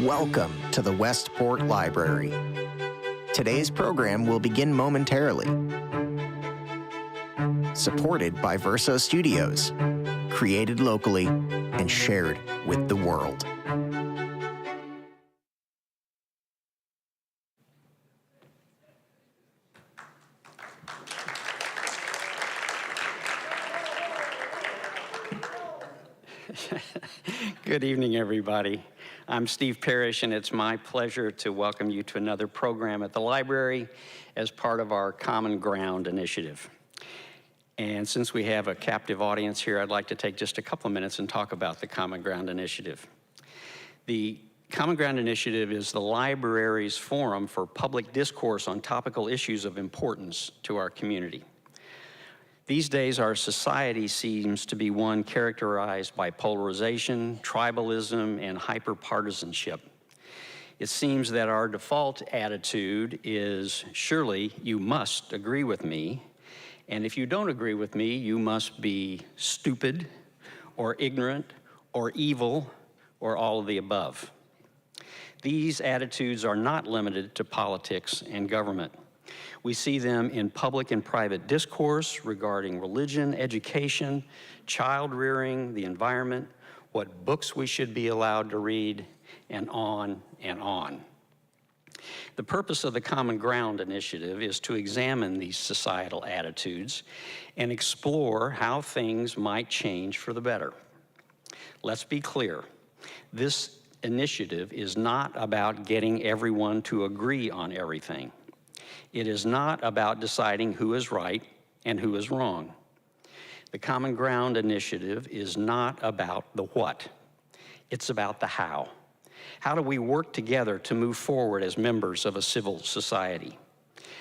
Welcome to the Westport Library. Today's program will begin momentarily. Supported by Verso Studios, created locally and shared with the world. Good evening, everybody. I'm Steve Parrish, and it's my pleasure to welcome you to another program at the library as part of our Common Ground initiative. And since we have a captive audience here, I'd like to take just a couple of minutes and talk about the Common Ground initiative. The Common Ground initiative is the library's forum for public discourse on topical issues of importance to our community. These days, our society seems to be one characterized by polarization, tribalism, and hyper-partisanship. It seems that our default attitude is, surely you must agree with me, and if you don't agree with me, you must be stupid, or ignorant, or evil, or all of the above. These attitudes are not limited to politics and government. We see them in public and private discourse regarding religion, education, child rearing, the environment, what books we should be allowed to read, and on and on. The purpose of the Common Ground initiative is to examine these societal attitudes and explore how things might change for the better. Let's be clear, this initiative is not about getting everyone to agree on everything. It is not about deciding who is right and who is wrong. The Common Ground initiative is not about the what. It's about the how. How do we work together to move forward as members of a civil society?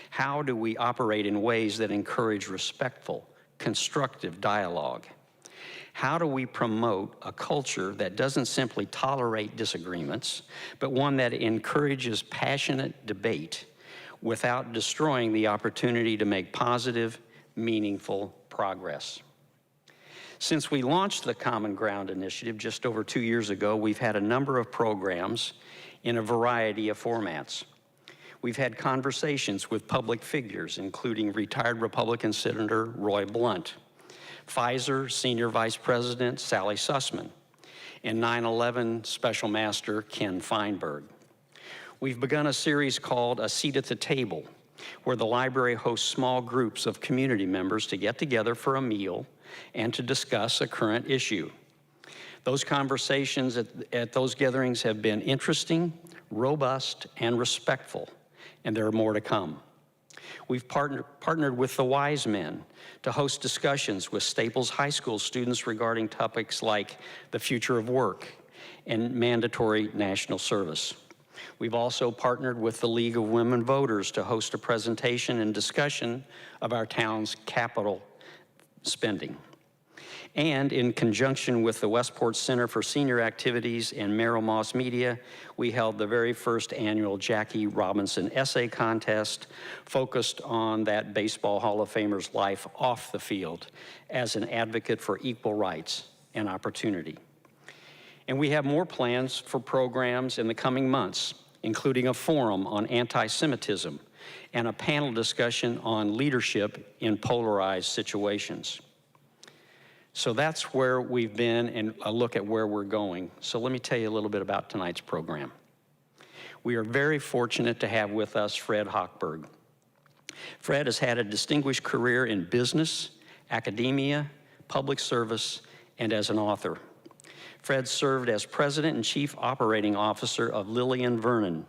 How do we operate in ways that encourage respectful, constructive dialogue? How do we promote a culture that doesn't simply tolerate disagreements, but one that encourages passionate debate without destroying the opportunity to make positive, meaningful progress? Since we launched the Common Ground initiative just over 2 years ago, we've had a number of programs in a variety of formats. We've had conversations with public figures, including retired Republican Senator Roy Blunt, Pfizer Senior Vice President Sally Sussman, and 9/11 Special Master Ken Feinberg. We've begun a series called A Seat at the Table, where the library hosts small groups of community members to get together for a meal and to discuss a current issue. Those conversations at those gatherings have been interesting, robust, and respectful, and there are more to come. We've partnered with the Wise Men to host discussions with Staples High School students regarding topics like the future of work and mandatory national service. We've also partnered with the League of Women Voters to host a presentation and discussion of our town's capital spending. And in conjunction with the Westport Center for Senior Activities and Merrill Moss Media, we held the very first annual Jackie Robinson Essay Contest, focused on that Baseball Hall of Famer's life off the field as an advocate for equal rights and opportunity. And we have more plans for programs in the coming months, including a forum on anti-Semitism and a panel discussion on leadership in polarized situations. So that's where we've been and a look at where we're going. So let me tell you a little bit about tonight's program. We are very fortunate to have with us Fred Hochberg. Fred has had a distinguished career in business, academia, public service, and as an author. Fred served as president and chief operating officer of Lillian Vernon,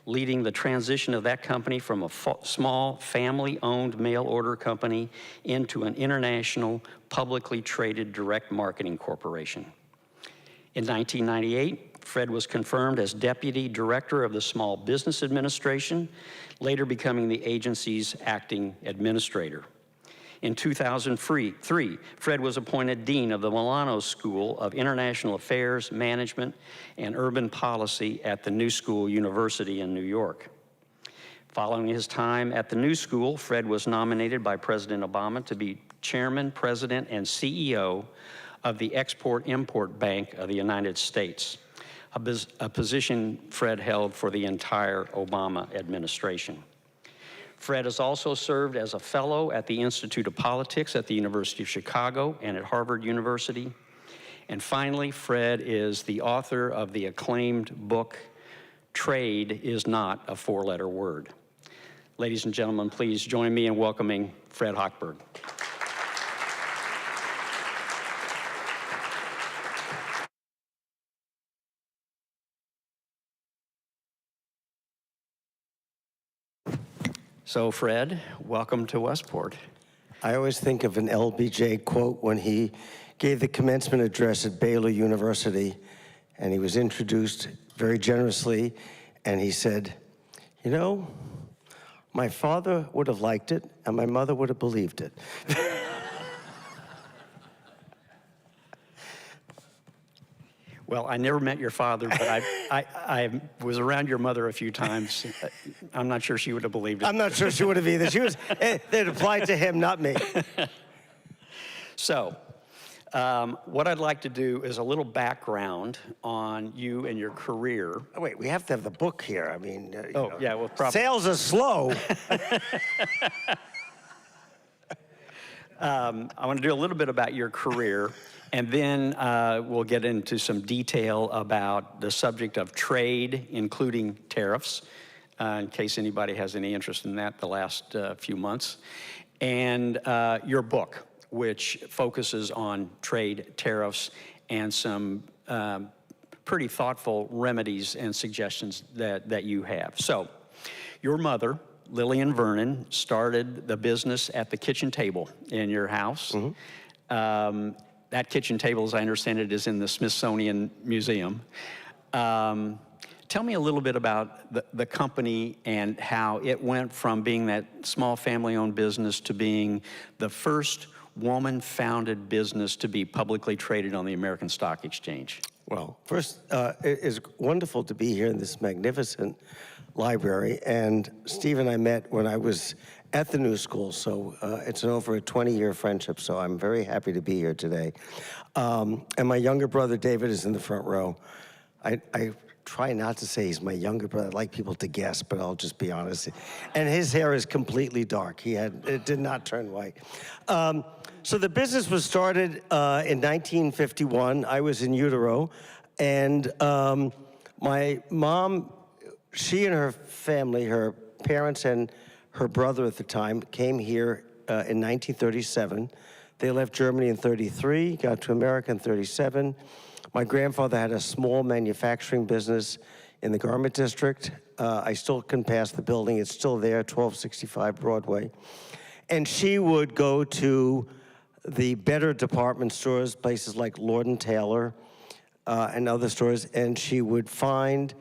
leading the transition of that company from a small family-owned mail-order company into an international, publicly traded direct marketing corporation. In 1998, Fred was confirmed as deputy director of the Small Business Administration, later becoming the agency's acting administrator. In 2003, Fred was appointed dean of the Milano School of International Affairs, Management, and Urban Policy at the New School University in New York. Following his time at the New School, Fred was nominated by President Obama to be chairman, president, and CEO of the Export-Import Bank of the United States, a position Fred held for the entire Obama administration. Fred has also served as a fellow at the Institute of Politics at the University of Chicago and at Harvard University. And finally, Fred is the author of the acclaimed book, Trade is Not a Four-Letter Word. Ladies and gentlemen, please join me in welcoming Fred Hochberg. So, Fred, welcome to Westport. I always think of an LBJ quote when he gave the commencement address at Baylor University, and he was introduced very generously, and he said, "You know, my father would have liked it, and my mother would have believed it." Well, I never met your father, but I was around your mother a few times. I'm not sure she would have believed it. I'm not sure she would have either. It applied to him, not me. So, what I'd like to do is a little background on you and your career. Oh, wait, we have to have the book here. I mean, Yeah, well, probably. Sales are slow. I want to do a little bit about your career, and then we'll get into some detail about the subject of trade, including tariffs, in case anybody has any interest in that the last few months, and your book, which focuses on trade, tariffs, and some pretty thoughtful remedies and suggestions that you have. So, your mother, Lillian Vernon, started the business at the kitchen table in your house. Mm-hmm. That kitchen table, as I understand it, is in the Smithsonian Museum. Tell me a little bit about the company and how it went from being that small family-owned business to being the first woman-founded business to be publicly traded on the American Stock Exchange. Well, first, it is wonderful to be here in this magnificent library, and Steve and I met when I was at the New School, so it's over a 20-year friendship, so I'm very happy to be here today. And my younger brother, David, is in the front row. I try not to say he's my younger brother. I'd like people to guess, but I'll just be honest. And his hair is completely dark. It did not turn white. So the business was started in 1951. I was in utero, and my mom, she and her family, her parents and her brother at the time, came here in 1937. They left Germany in 33, got to America in 37. My grandfather had a small manufacturing business in the garment district. I still can pass the building. It's still there, 1265 Broadway. And she would go to the better department stores, places like Lord & Taylor and other stores, and she would find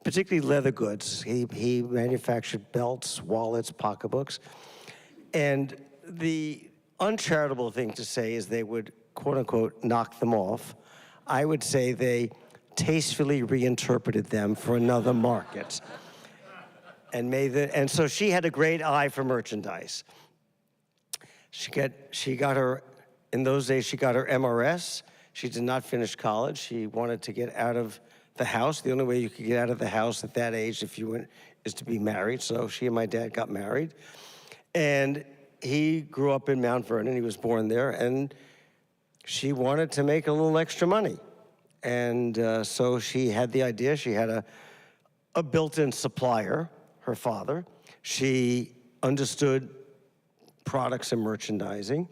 particularly leather goods. He manufactured belts, wallets, pocketbooks. And the uncharitable thing to say is they would, quote unquote, knock them off. I would say they tastefully reinterpreted them for another market. And so she had a great eye for merchandise. She got her, in those days, she got her MRS. She did not finish college. She wanted to get out of the house. The only way you could get out of the house at that age is to be married. So she and my dad got married. And he grew up in Mount Vernon. He was born there. And she wanted to make a little extra money. And so she had the idea. She had a built-in supplier, her father. She understood products and merchandising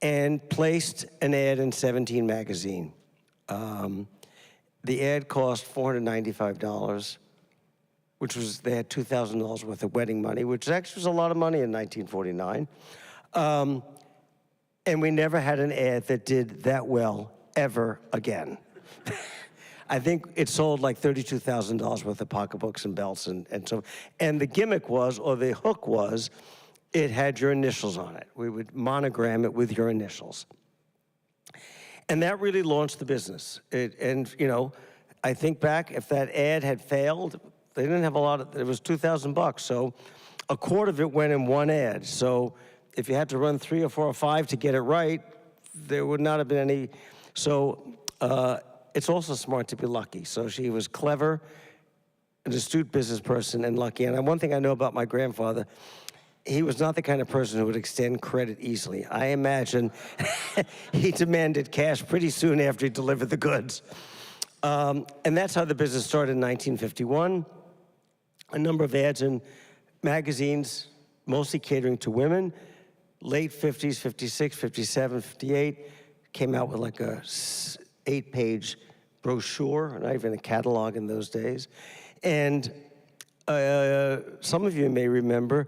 and placed an ad in 17 magazine. The ad cost $495, which was, they had $2,000 worth of wedding money, which actually was a lot of money in 1949. And we never had an ad that did that well ever again. I think it sold like $32,000 worth of pocketbooks and belts and so, and the gimmick was, or the hook was, it had your initials on it. We would monogram it with your initials. And that really launched the business. And you know, I think back, if that ad had failed, they didn't have a lot of, it was $2,000, so a quarter of it went in one ad. So if you had to run 3 or 4 or 5 to get it right, there would not have been any. So it's also smart to be lucky. So she was clever, an astute business person, and lucky. And one thing I know about my grandfather, he was not the kind of person who would extend credit easily. I imagine he demanded cash pretty soon after he delivered the goods. And that's how the business started in 1951. A number of ads in magazines, mostly catering to women. Late 50s, 56, 57, 58, came out with like a 8-page brochure, not even a catalog in those days. And some of you may remember,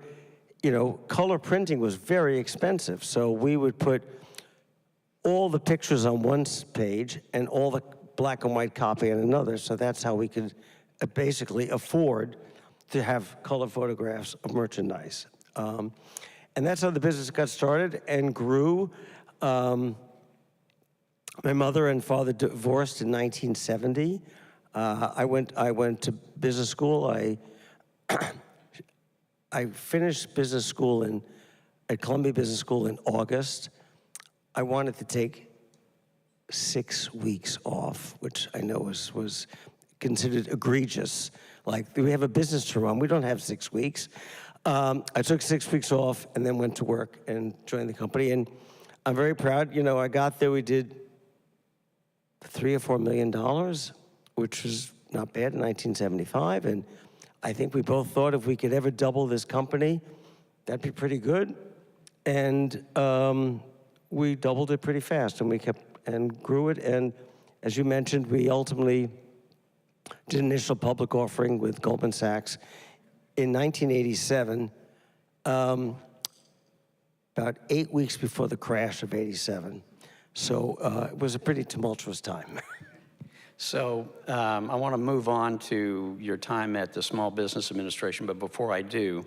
color printing was very expensive. So we would put all the pictures on one page and all the black and white copy on another. So that's how we could basically afford to have color photographs of merchandise. And that's how the business got started and grew. My mother and father divorced in 1970. I went to business school. I finished business school at Columbia Business School in August. I wanted to take 6 weeks off, which I know was considered egregious. Like, we have a business to run. We don't have 6 weeks. I took 6 weeks off and then went to work and joined the company. And I'm very proud. I got there, we did $3 or $4 million, which was not bad in 1975. And I think we both thought if we could ever double this company, that'd be pretty good. And we doubled it pretty fast, and we kept and grew it. And as you mentioned, we ultimately did an initial public offering with Goldman Sachs in 1987, about 8 weeks before the crash of '87. So it was a pretty tumultuous time. So I want to move on to your time at the Small Business Administration, but before I do,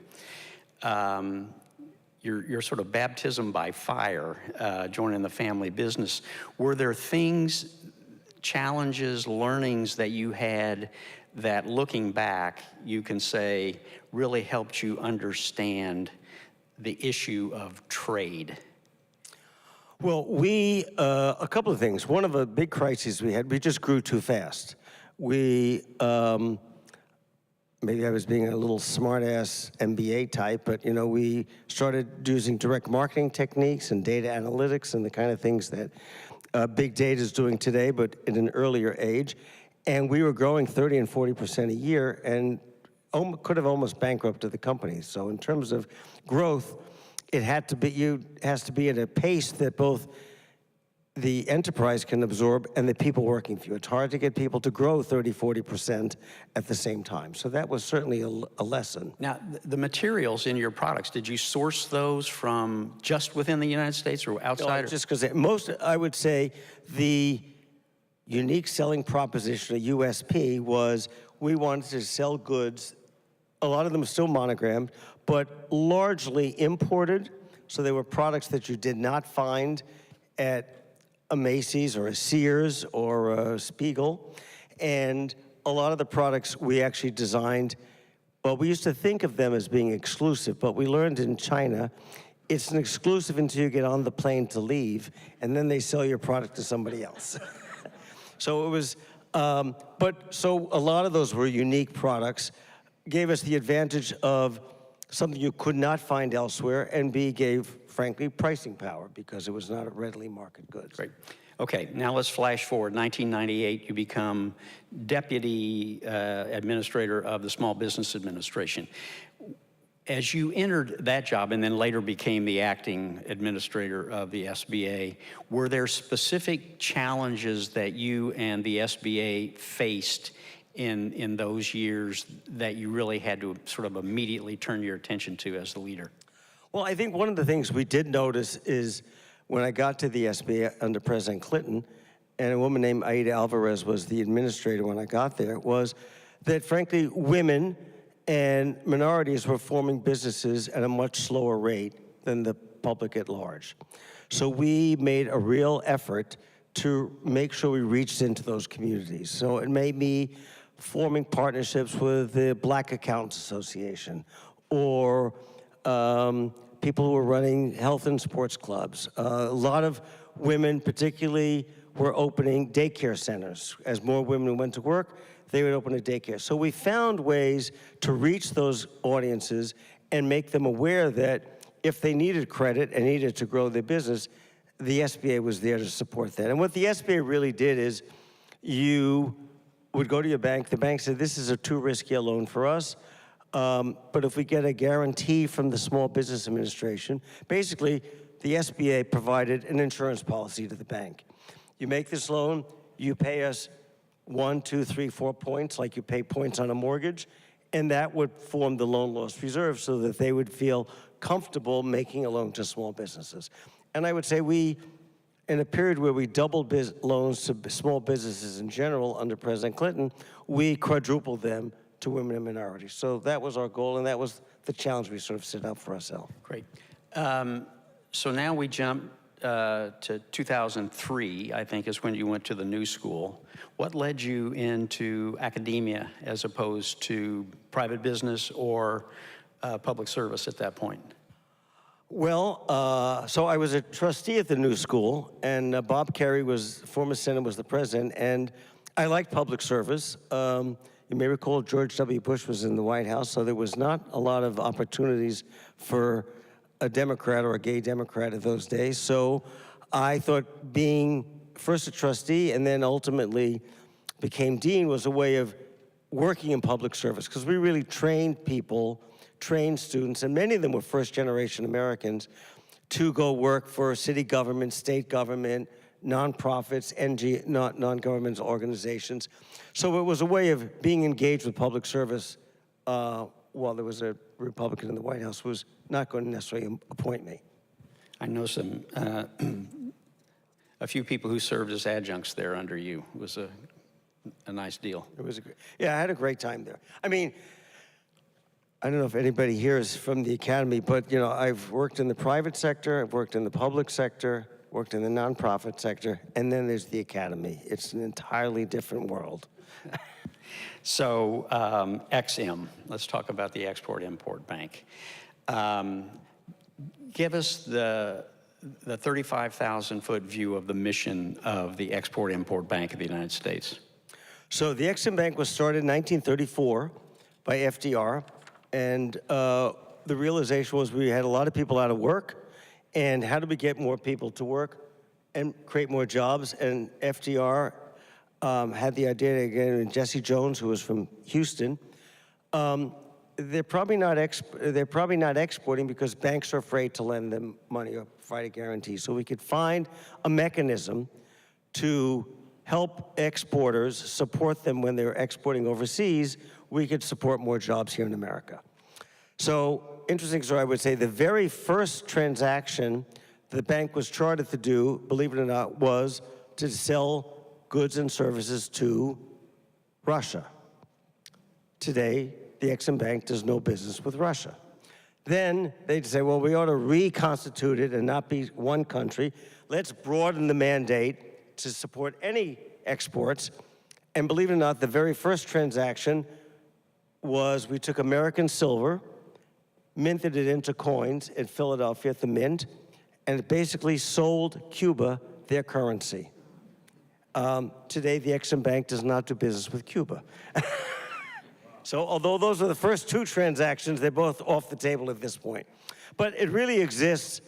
your sort of baptism by fire, joining the family business, were there things, challenges, learnings that you had that looking back, you can say really helped you understand the issue of trade? Well, a couple of things. One of the big crises we had, we just grew too fast. Maybe I was being a little smart-ass MBA type, but we started using direct marketing techniques and data analytics and the kind of things that big data is doing today, but at an earlier age. And we were growing 30 and 40% a year and could have almost bankrupted the company. So in terms of growth, it has to be at a pace that both the enterprise can absorb and the people working for you. It's hard to get people to grow 30, 40% at the same time. So that was certainly a lesson. Now, the materials in your products, did you source those from just within the United States or outside? No, just because I would say the unique selling proposition of USP was we wanted to sell goods, a lot of them still monogrammed, but largely imported. So they were products that you did not find at a Macy's or a Sears or a Spiegel. And a lot of the products we actually designed, well, we used to think of them as being exclusive, but we learned in China, it's an exclusive until you get on the plane to leave, and then they sell your product to somebody else. So it was, so a lot of those were unique products, gave us the advantage of something you could not find elsewhere, and B, gave, frankly, pricing power because it was not a readily market goods. Great. Okay, now let's flash forward. 1998, you become Deputy Administrator of the Small Business Administration. As you entered that job and then later became the acting administrator of the SBA, were there specific challenges that you and the SBA faced in those years that you really had to sort of immediately turn your attention to as the leader? Well, I think one of the things we did notice is when I got to the SBA under President Clinton, and a woman named Aida Alvarez was the administrator when I got there, was that, frankly, women and minorities were forming businesses at a much slower rate than the public at large. So we made a real effort to make sure we reached into those communities. So it made me forming partnerships with the Black Accountants Association or people who were running health and sports clubs. A lot of women, particularly were opening daycare centers. As more women went to work, they would open a daycare. So we found ways to reach those audiences and make them aware that if they needed credit and needed to grow their business, the SBA was there to support that. And what the SBA really did is you would go to your bank, the bank said, this is a too risky a loan for us, but if we get a guarantee from the Small Business Administration, basically the SBA provided an insurance policy to the bank. You make this loan, you pay us 1, 2, 3, 4 points, like you pay points on a mortgage, and that would form the loan loss reserve so that they would feel comfortable making a loan to small businesses. And I would say we, in a period where we doubled loans to small businesses in general under President Clinton, we quadrupled them to women and minorities. So that was our goal, and that was the challenge we sort of set up for ourselves. Great. So now we jump to 2003, I think, is when you went to the New School. What led you into academia as opposed to private business or public service at that point? Well, so I was a trustee at the New School, and Bob Kerrey former senator, was the president, and I liked public service. You may recall George W. Bush was in the White House, so there was not a lot of opportunities for a Democrat or a gay Democrat of those days. So I thought being first a trustee and then ultimately became dean was a way of working in public service, because we really trained people, trained students, and many of them were first-generation Americans, to go work for city government, state government, nonprofits, non-government organizations. So it was a way of being engaged with public service while there was a Republican in the White House who was not going to necessarily appoint me. I know a few people who served as adjuncts there under you. It was a nice deal. It was yeah, I had a great time there. I mean, I don't know if anybody here is from the academy, but you know, I've worked in the private sector, I've worked in the public sector, worked in the nonprofit sector, and then there's the academy. It's an entirely different world. So, XM, let's talk about the Export-Import Bank. Give us the 35,000-foot view of the mission of the Export-Import Bank of the United States. So the XM Bank was started in 1934 by FDR, and the realization was we had a lot of people out of work, and how do we get more people to work and create more jobs? And FDR had the idea, again, Jesse Jones, who was from Houston, they're probably not exporting because banks are afraid to lend them money or provide a guarantee. So we could find a mechanism to help exporters, support them when they're exporting overseas. We could support more jobs here in America. So, interesting story, I would say the very first transaction the bank was chartered to do, believe it or not, was to sell goods and services to Russia. Today, the Exim Bank does no business with Russia. Then they'd say, well, we ought to reconstitute it and not be one country. Let's broaden the mandate to support any exports. And believe it or not, the very first transaction was we took American silver, minted it into coins in Philadelphia at the Mint, and it basically sold Cuba their currency. Today, the Exim Bank does not do business with Cuba. So although those are the first two transactions, they're both off the table at this point. But it really exists.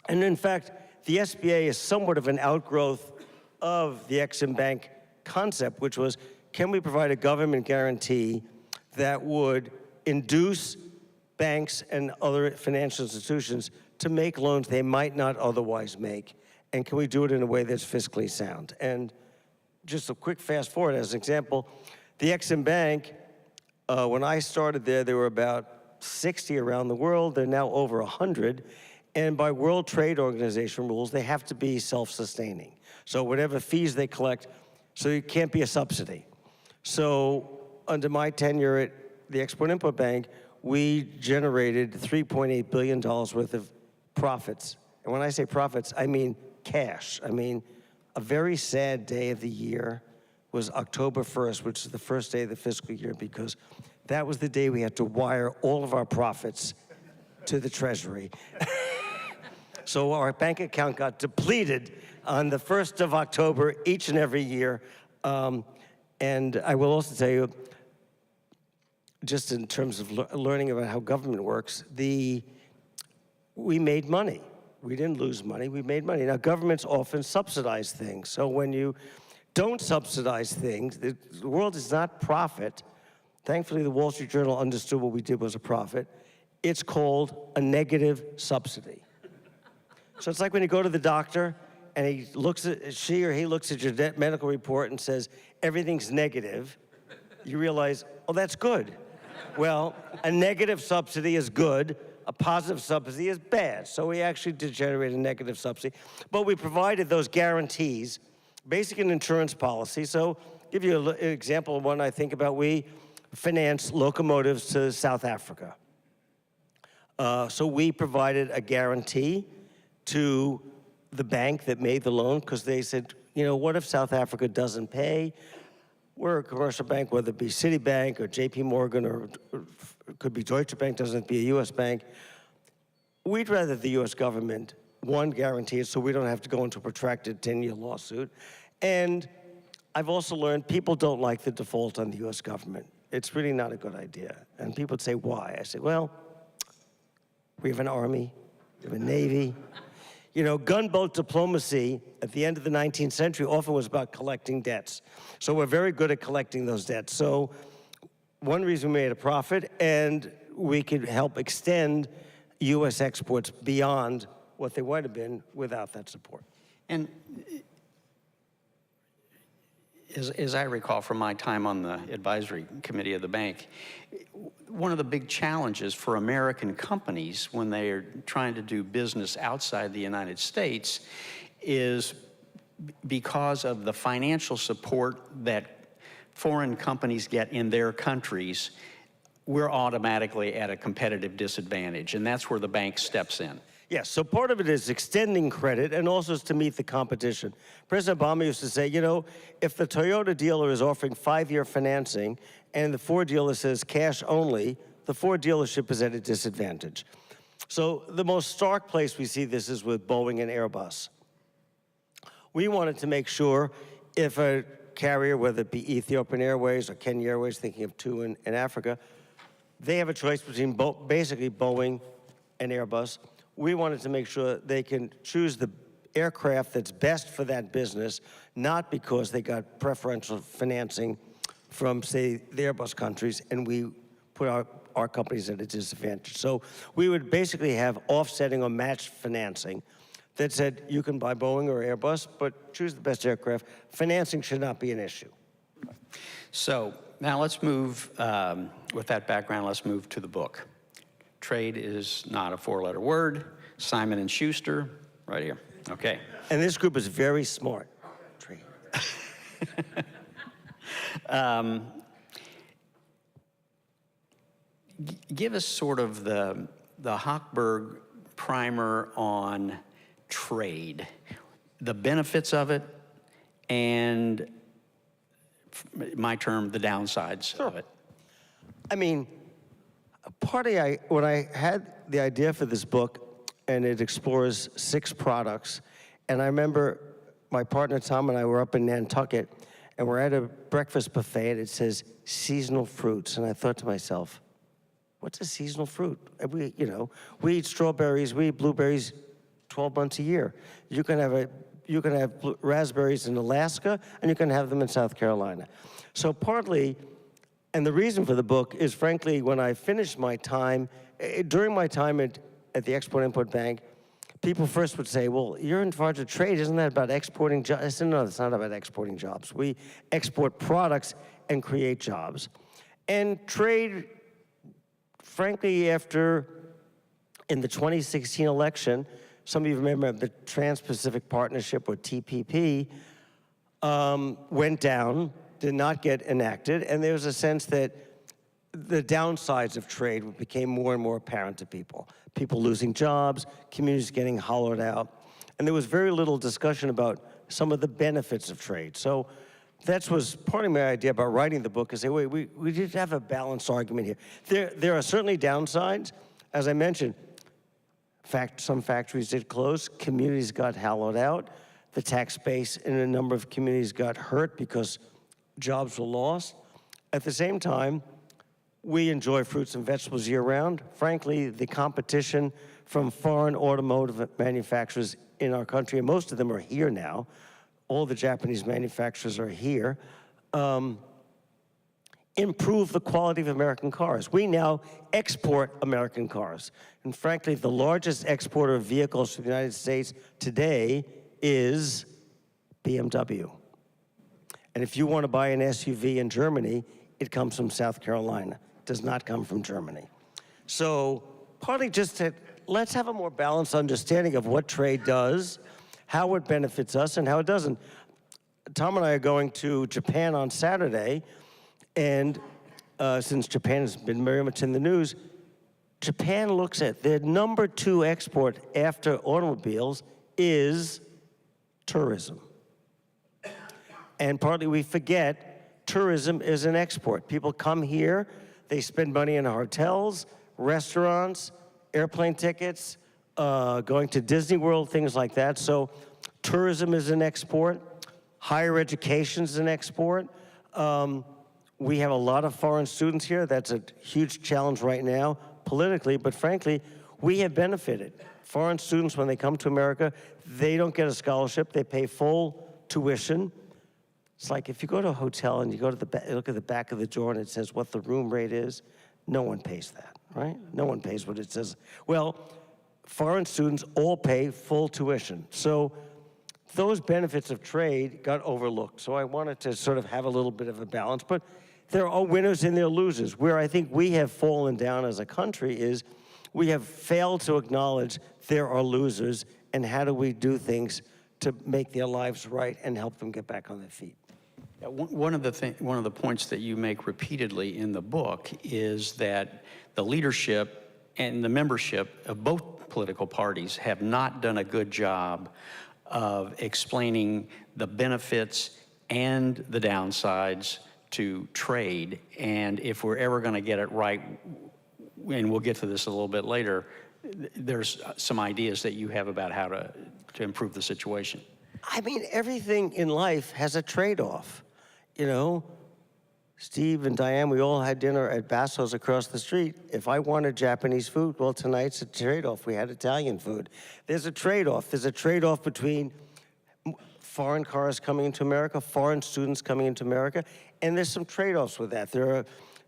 And in fact, the SBA is somewhat of an outgrowth of the Exim Bank concept, which was, can we provide a government guarantee that would induce banks and other financial institutions to make loans they might not otherwise make? And can we do it in a way that's fiscally sound? And just a quick fast forward as an example, the Exim Bank, when I started there were about 60 around the world. They're now over 100. And by World Trade Organization rules, they have to be self-sustaining. So whatever fees they collect, so it can't be a subsidy. So under my tenure at the Export-Import Bank, we generated $3.8 billion worth of profits. And when I say profits, I mean cash. I mean, a very sad day of the year was October 1st, which is the first day of the fiscal year, because that was the day we had to wire all of our profits to the Treasury. So our bank account got depleted on the 1st of October each and every year. And I will also tell you, just in terms of learning about how government works, we made money. We didn't lose money, we made money. Now, governments often subsidize things. So when you don't subsidize things, the world is not profit. Thankfully, the Wall Street Journal understood what we did was a profit. It's called a negative subsidy. So it's like when you go to the doctor and she or he looks at your medical report and says, everything's negative. You realize, oh, that's good. Well, a negative subsidy is good. A positive subsidy is bad. So we actually did generate a negative subsidy. But we provided those guarantees, basic an insurance policy. So give you an example of one I think about. We finance locomotives to South Africa. So we provided a guarantee to the bank that made the loan, because they said, you know, what if South Africa doesn't pay? We're a commercial bank, whether it be Citibank or JP Morgan, or it could be Deutsche Bank, doesn't have to be a US bank. We'd rather the US government, one, guarantee it so we don't have to go into a protracted 10-year lawsuit. And I've also learned people don't like the default on the US government. It's really not a good idea. And people would say, why? I say, well, we have an army, we have a navy. You know, gunboat diplomacy at the end of the 19th century often was about collecting debts. So we're very good at collecting those debts. So one reason we made a profit, and we could help extend U.S. exports beyond what they might have been without that support. And as I recall from my time on the advisory committee of the bank, one of the big challenges for American companies when they are trying to do business outside the United States is because of the financial support that foreign companies get in their countries, we're automatically at a competitive disadvantage, and that's where the bank steps in. Yes, so part of it is extending credit, and also is to meet the competition. President Obama used to say, you know, if the Toyota dealer is offering 5-year financing and the Ford dealer says cash only, the Ford dealership is at a disadvantage. So the most stark place we see this is with Boeing and Airbus. We wanted to make sure if a carrier, whether it be Ethiopian Airways or Kenya Airways, thinking of two in Africa, they have a choice between basically Boeing and Airbus. We wanted to make sure they can choose the aircraft that's best for that business, not because they got preferential financing from, say, the Airbus countries, and we put our companies at a disadvantage. So we would basically have offsetting or matched financing that said you can buy Boeing or Airbus, but choose the best aircraft. Financing should not be an issue. So now let's move, with that background, let's move to the book. Trade is not a 4-letter word. Simon and Schuster, right here. Okay. And this group is very smart. Trade. Give us sort of the Hochberg primer on trade, the benefits of it, and my term, the downsides of it. I mean, when I had the idea for this book, and it explores 6 products, and I remember my partner Tom and I were up in Nantucket, and we're at a breakfast buffet, and it says seasonal fruits, and I thought to myself, what's a seasonal fruit? And we eat strawberries, we eat blueberries 12 months a year. You can have raspberries in Alaska, and you can have them in South Carolina. So partly, and the reason for the book is, frankly, when I finished my time, during my time at the Export-Import Bank, people first would say, well, you're in charge of trade, isn't that about exporting jobs? I said, no, it's not about exporting jobs. We export products and create jobs. And trade, frankly, in the 2016 election, some of you remember the Trans-Pacific Partnership, or TPP, went down, did not get enacted, and there was a sense that the downsides of trade became more and more apparent to people. People losing jobs, communities getting hollowed out, and there was very little discussion about some of the benefits of trade. So that was part of my idea about writing the book, is say, wait, we did have a balanced argument here. There are certainly downsides. As I mentioned, some factories did close, communities got hollowed out. The tax base in a number of communities got hurt because jobs were lost. At the same time, we enjoy fruits and vegetables year-round. Frankly, the competition from foreign automotive manufacturers in our country, and most of them are here now, all the Japanese manufacturers are here, improve the quality of American cars. We now export American cars. And frankly, the largest exporter of vehicles to the United States today is BMW. And if you want to buy an SUV in Germany, it comes from South Carolina. It does not come from Germany. So partly just to, let's have a more balanced understanding of what trade does, how it benefits us, and how it doesn't. Tom and I are going to Japan on Saturday, and since Japan has been very much in the news, Japan looks at their number 2 export after automobiles is tourism. And partly we forget tourism is an export. People come here, they spend money in hotels, restaurants, airplane tickets, going to Disney World, things like that. So tourism is an export. Higher education is an export. We have a lot of foreign students here. That's a huge challenge right now politically, but frankly, we have benefited. Foreign students, when they come to America, they don't get a scholarship. They pay full tuition. It's like if you go to a hotel and you go to look at the back of the door and it says what the room rate is, no one pays that, right? No one pays what it says. Well, foreign students all pay full tuition. So those benefits of trade got overlooked. So I wanted to sort of have a little bit of a balance, but there are winners and there are losers. Where I think we have fallen down as a country is we have failed to acknowledge there are losers, and how do we do things to make their lives right and help them get back on their feet. One of the points that you make repeatedly in the book is that the leadership and the membership of both political parties have not done a good job of explaining the benefits and the downsides to trade. And if we're ever going to get it right, and we'll get to this a little bit later, there's some ideas that you have about how to improve the situation. I mean, everything in life has a trade-off. You know, Steve and Diane, we all had dinner at Basso's across the street. If I wanted Japanese food, well, tonight's a trade-off. We had Italian food. There's a trade-off. There's a trade-off between foreign cars coming into America, foreign students coming into America, and there's some trade-offs with that. There are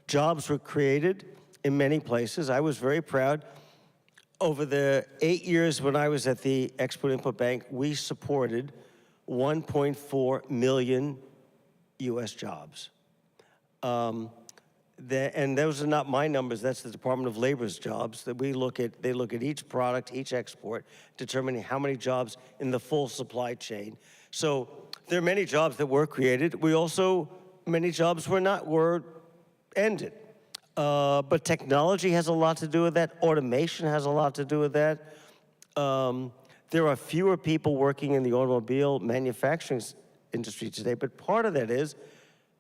jobs were created in many places. I was very proud. Over the 8 years when I was at the Export-Import Bank, we supported 1.4 million U.S. jobs. And those are not my numbers, that's the Department of Labor's jobs that we look at. They look at each product, each export, determining how many jobs in the full supply chain. So there are many jobs that were created. We also, many jobs were ended. But technology has a lot to do with that. Automation has a lot to do with that. There are fewer people working in the automobile manufacturing industry today, but part of that is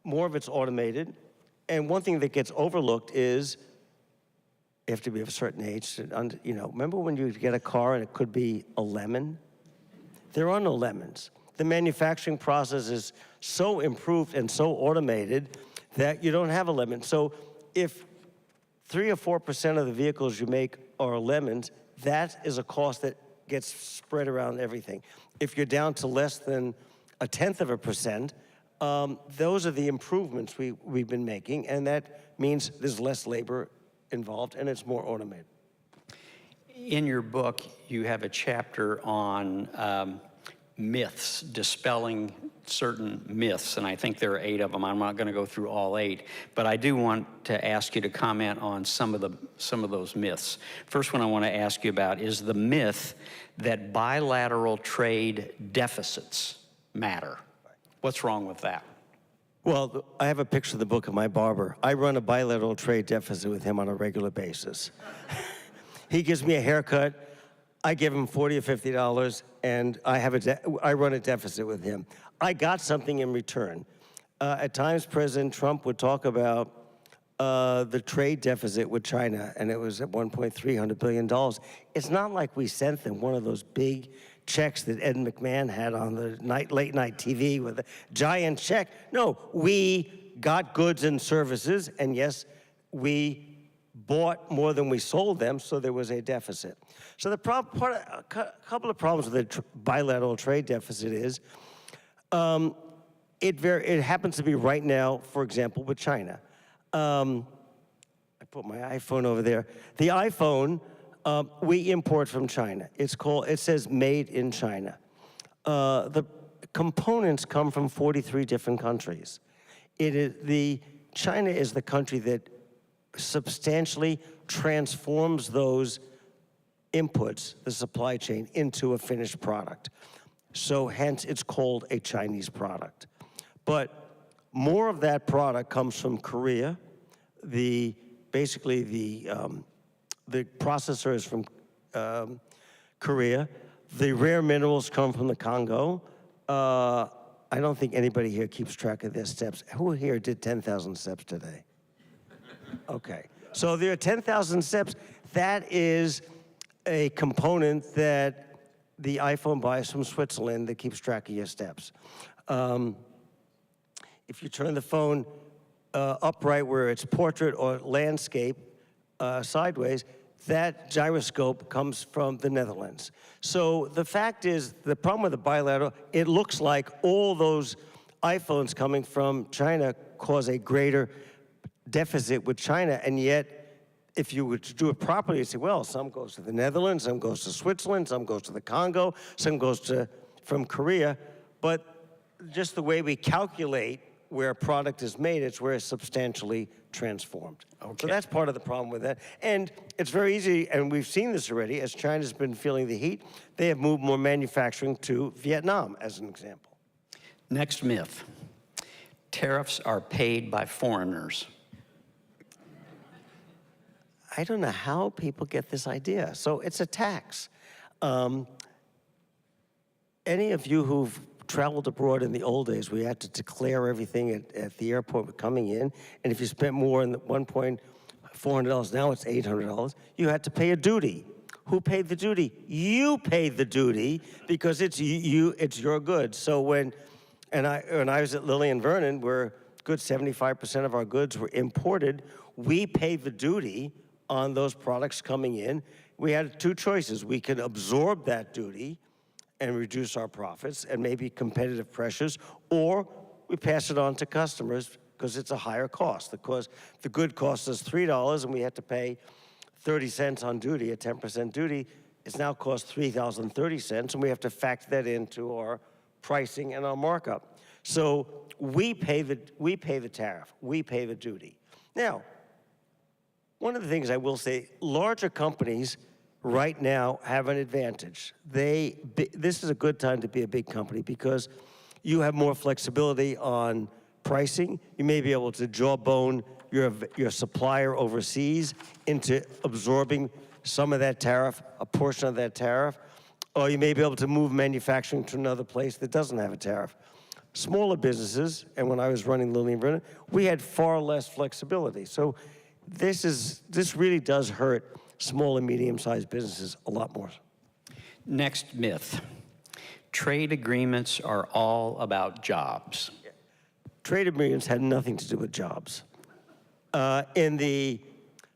more of it's automated. And one thing that gets overlooked is you have to be of a certain age. You know, remember when you get a car and it could be a lemon? There are no lemons. The manufacturing process is so improved and so automated that you don't have a lemon. So if 3 or 4% of the vehicles you make are lemons, that is a cost that gets spread around everything. If you're down to less than 0.1%, those are the improvements we've been making, and that means there's less labor involved and it's more automated. In your book, you have a chapter on myths, dispelling certain myths, and I think there are 8 of them. I'm not going to go through all 8, but I do want to ask you to comment on some of those myths. First one I want to ask you about is the myth that bilateral trade deficits matter. What's wrong with that? Well, I have a picture of the book of my barber. I run a bilateral trade deficit with him on a regular basis. He gives me a haircut. I give him $40 or $50, and I run a deficit with him. I got something in return. At times, President Trump would talk about the trade deficit with China, and it was at $1.3 billion. It's not like we sent them one of those big checks that Ed McMahon had on the late night TV with a giant check. No, we got goods and services, and yes, we bought more than we sold them, so there was a deficit. So a couple of problems with the bilateral trade deficit is, it happens to be right now, for example, with China. I put my iPhone over there. The iPhone, we import from China. It says made in China. The components come from 43 different countries. China is the country that substantially transforms those inputs, the supply chain, into a finished product. So hence it's called a Chinese product. But more of that product comes from Korea. Basically the processor is from Korea. The rare minerals come from the Congo. I don't think anybody here keeps track of their steps. Who here did 10,000 steps today? Okay, so there are 10,000 steps. That is a component that the iPhone buys from Switzerland that keeps track of your steps. If you turn the phone upright where it's portrait or landscape sideways, that gyroscope comes from the Netherlands. So the fact is, the problem with the bilateral, it looks like all those iPhones coming from China cause a greater deficit with China, and yet, if you were to do it properly, you'd say, well, some goes to the Netherlands, some goes to Switzerland, some goes to the Congo, some goes from Korea, but just the way we calculate where a product is made, it's where it's substantially transformed. Okay. So that's part of the problem with that. And it's very easy, and we've seen this already, as China's been feeling the heat, they have moved more manufacturing to Vietnam, as an example. Next myth. Tariffs are paid by foreigners. I don't know how people get this idea. So it's a tax. Any of you who've traveled abroad in the old days, we had to declare everything at the airport coming in, and if you spent more than $400, now it's $800, you had to pay a duty. Who paid the duty? You paid the duty because it's your goods. So when I was at Lillian Vernon, where good 75% of our goods were imported, we paid the duty on those products coming in. We had two choices. We could absorb that duty and reduce our profits and maybe competitive pressures, or we pass it on to customers because it's a higher cost. The good cost us $3 and we had to pay 30 cents on duty, a 10% duty. It's now cost $3,030, and we have to factor that into our pricing and our markup. So we pay the tariff, we pay the duty. Now, one of the things I will say, larger companies right now have an advantage. This is a good time to be a big company because you have more flexibility on pricing. You may be able to jawbone your supplier overseas into absorbing some of that tariff, a portion of that tariff, or you may be able to move manufacturing to another place that doesn't have a tariff. Smaller businesses, and when I was running Lillian Vernon, we had far less flexibility. So this really does hurt small and medium-sized businesses a lot more. Next myth. Trade agreements are all about jobs. Trade agreements had nothing to do with jobs. In the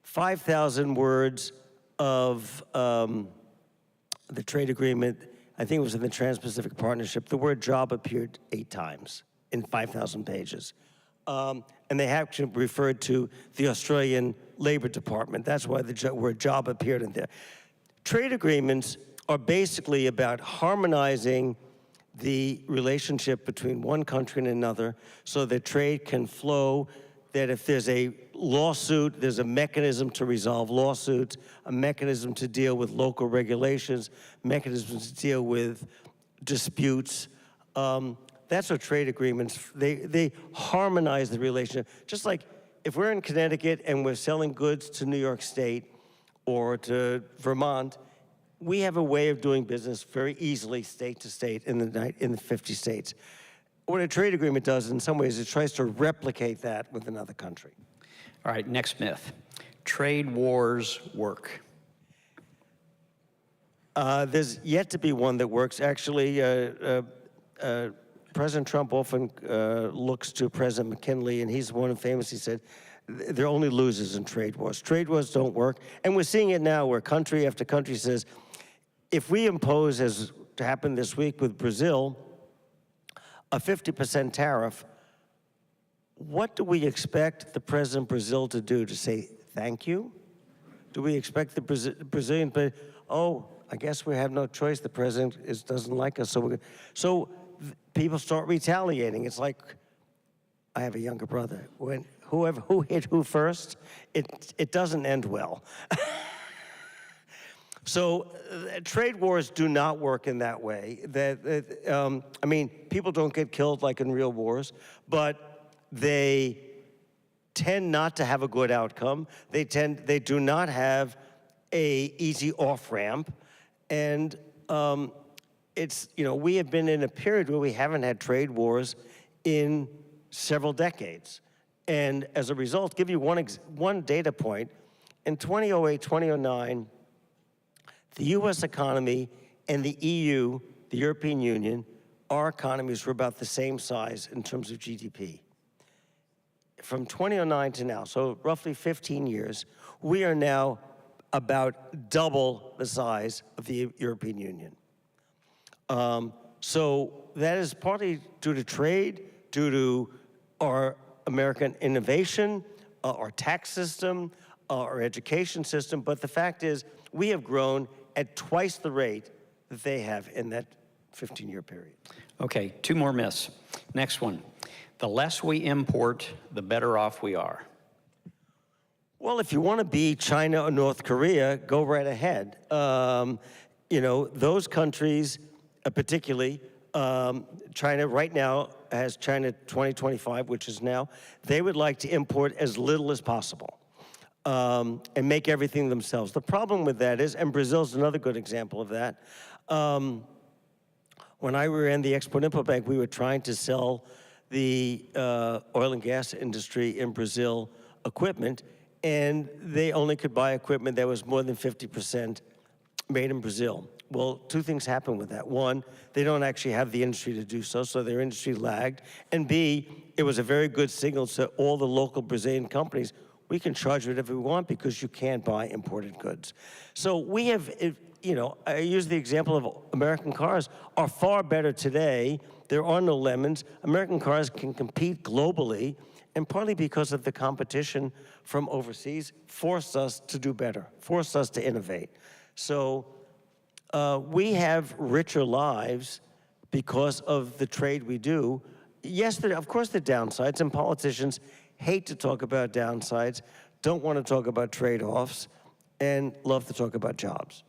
5,000 words of the trade agreement, I think it was in the Trans-Pacific Partnership, the word job appeared 8 times in 5,000 pages. And they actually referred to the Australian Labor Department. That's why the word job appeared in there. Trade agreements are basically about harmonizing the relationship between one country and another so that trade can flow, that if there's a lawsuit, there's a mechanism to resolve lawsuits, a mechanism to deal with local regulations, mechanisms to deal with disputes. That's what trade agreements, they harmonize the relationship. Just like if we're in Connecticut and we're selling goods to New York State or to Vermont, we have a way of doing business very easily state to state in the 50 states. What a trade agreement does in some ways, it tries to replicate that with another country. All right, next myth. Trade wars work. There's yet to be one that works. Actually, President Trump often looks to President McKinley, and he's one of famous. He said, "They're only losers in trade wars. Trade wars don't work." And we're seeing it now, where country after country says, if we impose, as happened this week with Brazil, a 50% tariff, what do we expect the president of Brazil to do? To say thank you? Do we expect the Brazilian to, oh, I guess we have no choice. The president doesn't like us, so people start retaliating. It's like, I have a younger brother. Who hit who first, it doesn't end well. So trade wars do not work in that way. I mean, people don't get killed like in real wars, but they tend not to have a good outcome. They do not have a easy off-ramp. And we have been in a period where we haven't had trade wars in several decades. And as a result, give you one data point, in 2008, 2009, the US economy and the EU, the European Union, our economies were about the same size in terms of GDP. From 2009 to now, so roughly 15 years, we are now about double the size of the European Union. So that is partly due to trade, due to our American innovation, our tax system, our education system, but the fact is we have grown at twice the rate that they have in that 15-year period. Okay, 2 more myths. Next one. The less we import, the better off we are. Well, if you want to be China or North Korea, go right ahead. Those countries, particularly China right now has China 2025, which is now, they would like to import as little as possible and make everything themselves. The problem with that is, and Brazil's another good example of that, when I ran the Export-Import Bank, we were trying to sell the oil and gas industry in Brazil equipment, and they only could buy equipment that was more than 50% made in Brazil. Well, 2 things happened with that. 1, they don't actually have the industry to do so, so their industry lagged. And B, it was a very good signal to all the local Brazilian companies, we can charge whatever we want because you can't buy imported goods. So we have, I use the example of American cars are far better today. There are no lemons. American cars can compete globally, and partly because of the competition from overseas, forced us to do better, forced us to innovate. So we have richer lives because of the trade we do. Yes, of course there are downsides, and politicians hate to talk about downsides, don't want to talk about trade-offs, and love to talk about jobs.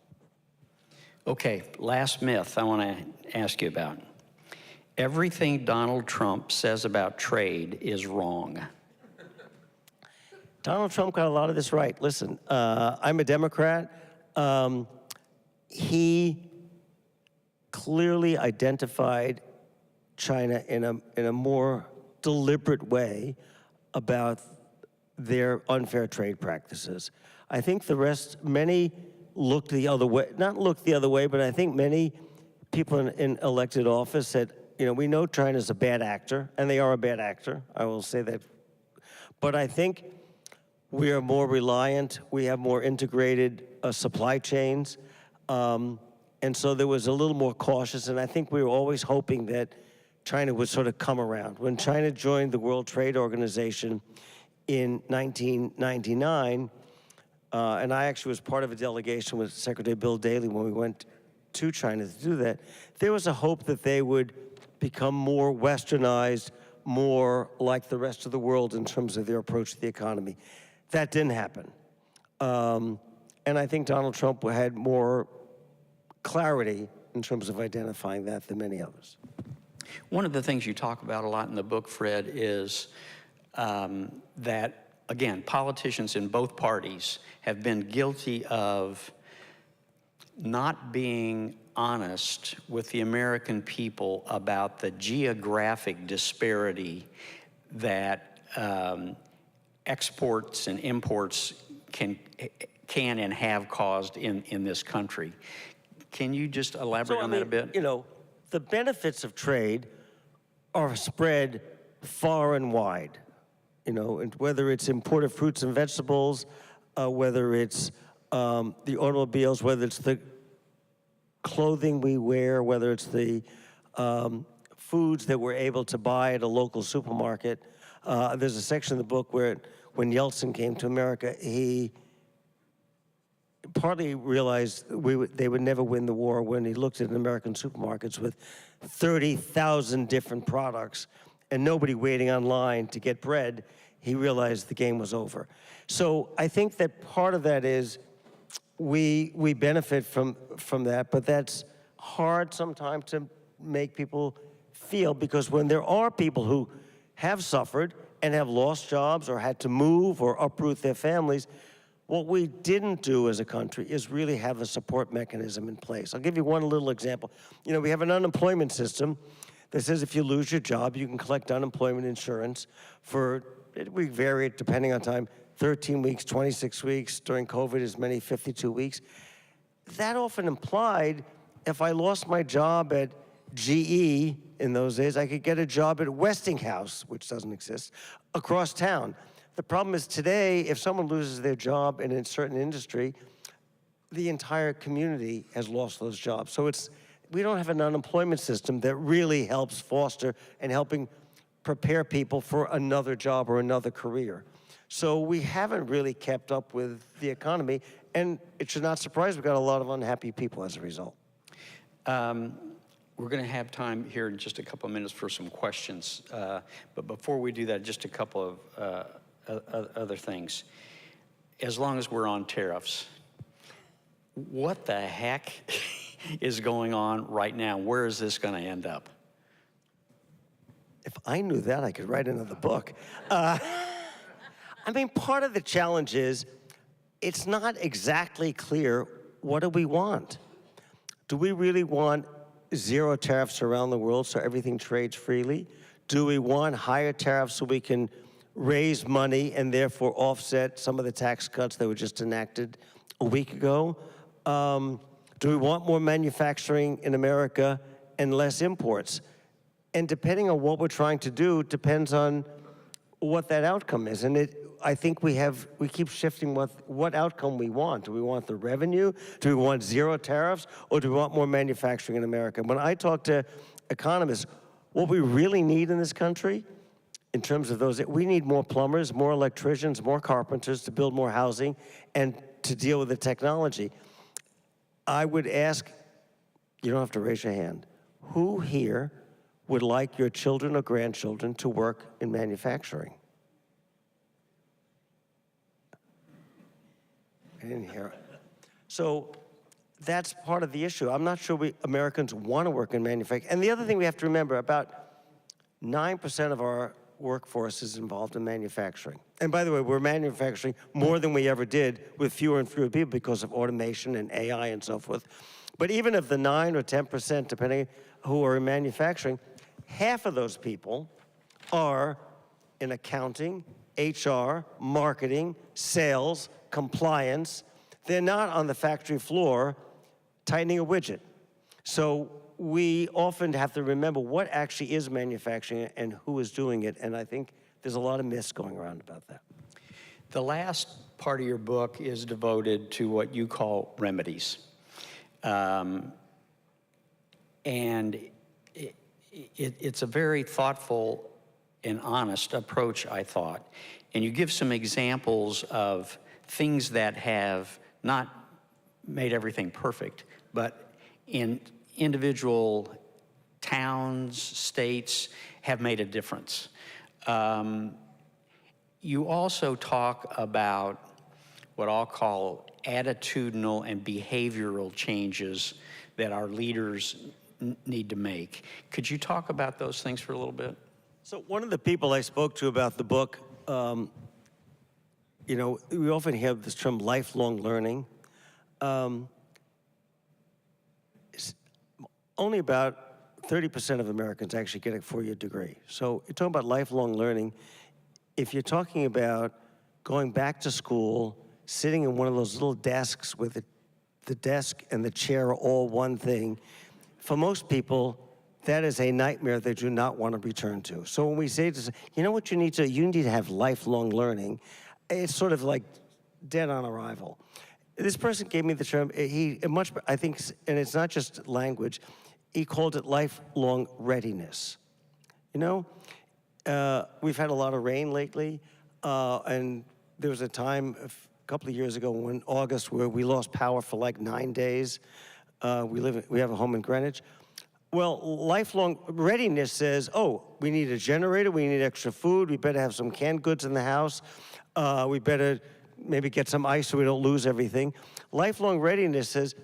Okay, last myth I want to ask you about. Everything Donald Trump says about trade is wrong. Donald Trump got a lot of this right. Listen, I'm a Democrat. He clearly identified China in a more deliberate way about their unfair trade practices. I think many looked the other way, not looked the other way, but I think many people in elected office said, we know China's a bad actor, and they are a bad actor, I will say that. But I think we are more reliant, we have more integrated supply chains, and so there was a little more cautious, and I think we were always hoping that China would sort of come around. When China joined the World Trade Organization in 1999, and I actually was part of a delegation with Secretary Bill Daley when we went to China to do that, there was a hope that they would become more westernized, more like the rest of the world in terms of their approach to the economy. That didn't happen. And I think Donald Trump had more clarity in terms of identifying that than many others. One of the things you talk about a lot in the book, Fred, is that, again, politicians in both parties have been guilty of not being honest with the American people about the geographic disparity that exports and imports can and have caused in this country. Can you just elaborate on that a bit? You know, the benefits of trade are spread far and wide. You know, and whether it's imported fruits and vegetables, whether it's the automobiles, whether it's the clothing we wear, whether it's the foods that we're able to buy at a local supermarket. There's a section in the book where when Yeltsin came to America, he partly realized they would never win the war when he looked at American supermarkets with 30,000 different products and nobody waiting online to get bread. He realized the game was over. So I think that part of that is we benefit from that, but that's hard sometimes to make people feel, because when there are people who have suffered and have lost jobs or had to move or uproot their families, what we didn't do as a country is really have a support mechanism in place. I'll give you one little example. You know, we have an unemployment system that says if you lose your job, you can collect unemployment insurance for, we vary it depending on time, 13 weeks, 26 weeks, during COVID as many 52 weeks. That often implied if I lost my job at GE in those days, I could get a job at Westinghouse, which doesn't exist, across town. The problem is today, if someone loses their job in a certain industry, the entire community has lost those jobs. So we don't have an unemployment system that really helps foster and helping prepare people for another job or another career. So we haven't really kept up with the economy, and it should not surprise we've got a lot of unhappy people as a result. We're going to have time here in just a couple of minutes for some questions. But before we do that, just a couple of other things. As long as we're on tariffs, what the heck is going on right now? Where is this going to end up? If I knew that, I could write another book. I mean, part of the challenge is it's not exactly clear, what do we want? Do we really want zero tariffs around the world so everything trades freely? Do we want higher tariffs so we can raise money and therefore offset some of the tax cuts that were just enacted a week ago? Do we want more manufacturing in America and less imports? And depending on what we're trying to do depends on what that outcome is. And I think we keep shifting what outcome we want. Do we want the revenue? Do we want zero tariffs? Or do we want more manufacturing in America? When I talk to economists, what we really need in this country, in terms of those, we need more plumbers, more electricians, more carpenters to build more housing and to deal with the technology. I would ask, you don't have to raise your hand, who here would like your children or grandchildren to work in manufacturing? I didn't hear it. So that's part of the issue. I'm not sure Americans want to work in manufacturing. And the other thing we have to remember, about 9% of our workforce is involved in manufacturing. And by the way, we're manufacturing more than we ever did with fewer and fewer people because of automation and AI and so forth. But even of the 9 or 10%, depending who are in manufacturing, half of those people are in accounting, HR, marketing, sales, compliance. They're not on the factory floor tightening a widget. So we often have to remember what actually is manufacturing and who is doing it, and I think there's a lot of myths going around about that. The last part of your book is devoted to what you call remedies. And it's a very thoughtful and honest approach, I thought. And you give some examples of things that have not made everything perfect, but in individual towns, states, have made a difference. You also talk about what I'll call attitudinal and behavioral changes that our leaders need to make. Could you talk about those things for a little bit? So one of the people I spoke to about the book, you know, we often hear this term lifelong learning. Only about 30% of Americans actually get a 4-year degree. So you're talking about lifelong learning. If you're talking about going back to school, sitting in one of those little desks with the desk and the chair are all one thing, for most people, that is a nightmare they do not want to return to. So when we say, you know what you need to have lifelong learning, it's sort of like dead on arrival. This person gave me the term, I think, and it's not just language, he called it lifelong readiness. You know, we've had a lot of rain lately, and there was a time a couple of years ago in August where we lost power for like 9 days. We have a home in Greenwich. Well, lifelong readiness says, oh, we need a generator, we need extra food, we better have some canned goods in the house, we better maybe get some ice so we don't lose everything. Lifelong readiness says,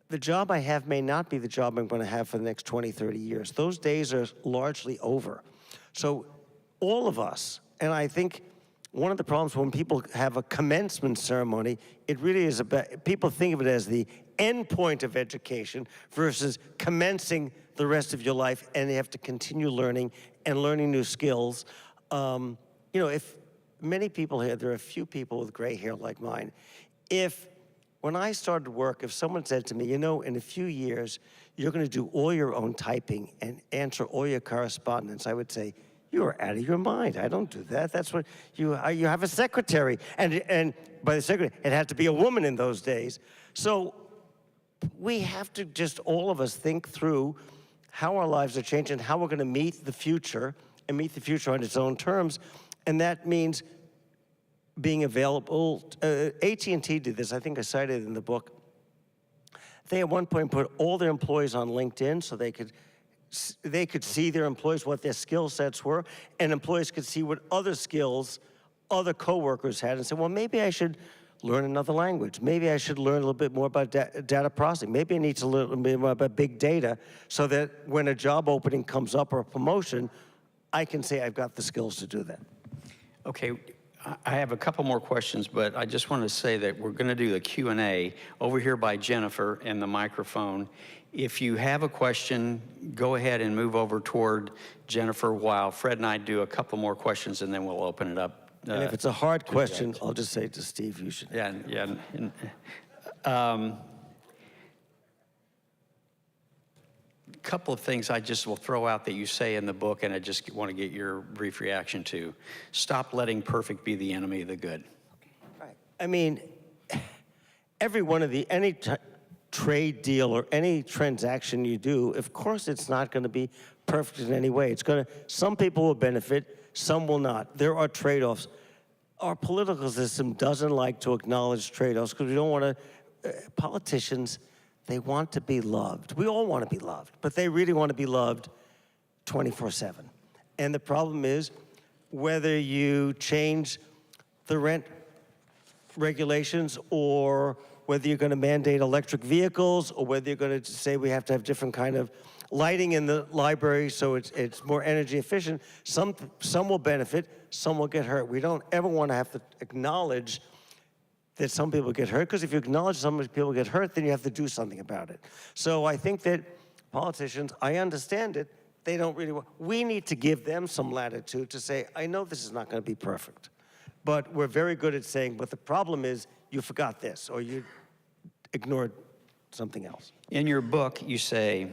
the job I have may not be the job I'm going to have for the next 20, 30 years. Those days are largely over. So all of us, and I think one of the problems when people have a commencement ceremony, it really is about, people think of it as the end point of education versus commencing the rest of your life, and you have to continue learning and learning new skills. You know, if many people here, there are a few people with gray hair like mine, when I started work, if someone said to me, you know, in a few years, you're going to do all your own typing and answer all your correspondence, I would say, you are out of your mind. I don't do that. That's what you have a secretary. And by the secretary, it had to be a woman in those days. So we have to just, all of us, think through how our lives are changing, how we're going to meet the future, and meet the future on its own terms. And that means being available. AT&T did this, I think I cited it in the book. They at one point put all their employees on LinkedIn so they could see their employees, what their skill sets were, and employees could see what other skills other coworkers had and say, well, maybe I should learn another language. Maybe I should learn a little bit more about data processing. Maybe I need to learn a little bit more about big data so that when a job opening comes up or a promotion, I can say I've got the skills to do that. Okay, I have a couple more questions, but I just want to say that we're going to do the Q&A over here by Jennifer and the microphone. If you have a question, go ahead and move over toward Jennifer while Fred and I do a couple more questions, and then we'll open it up. And if it's a hard question, I'll just say to Steve, you should. Yeah. Couple of things I just will throw out that you say in the book, and I just want to get your brief reaction to. Stop letting perfect be the enemy of the good. Right. I mean, every one of any trade deal or any transaction you do, of course it's not going to be perfect in any way. Some people will benefit, some will not. There are trade-offs. Our political system doesn't like to acknowledge trade-offs because we don't want to, politicians, they want to be loved. We all want to be loved, but they really want to be loved 24/7. And the problem is, whether you change the rent regulations or whether you're going to mandate electric vehicles or whether you're going to say we have to have different kind of lighting in the library so it's more energy efficient, some will benefit, some will get hurt. We don't ever want to have to acknowledge that some people get hurt, because if you acknowledge some people get hurt, then you have to do something about it. So I think that politicians, I understand it, they don't really want, we need to give them some latitude to say, I know this is not going to be perfect, but we're very good at saying, but the problem is you forgot this, or you ignored something else. In your book, you say,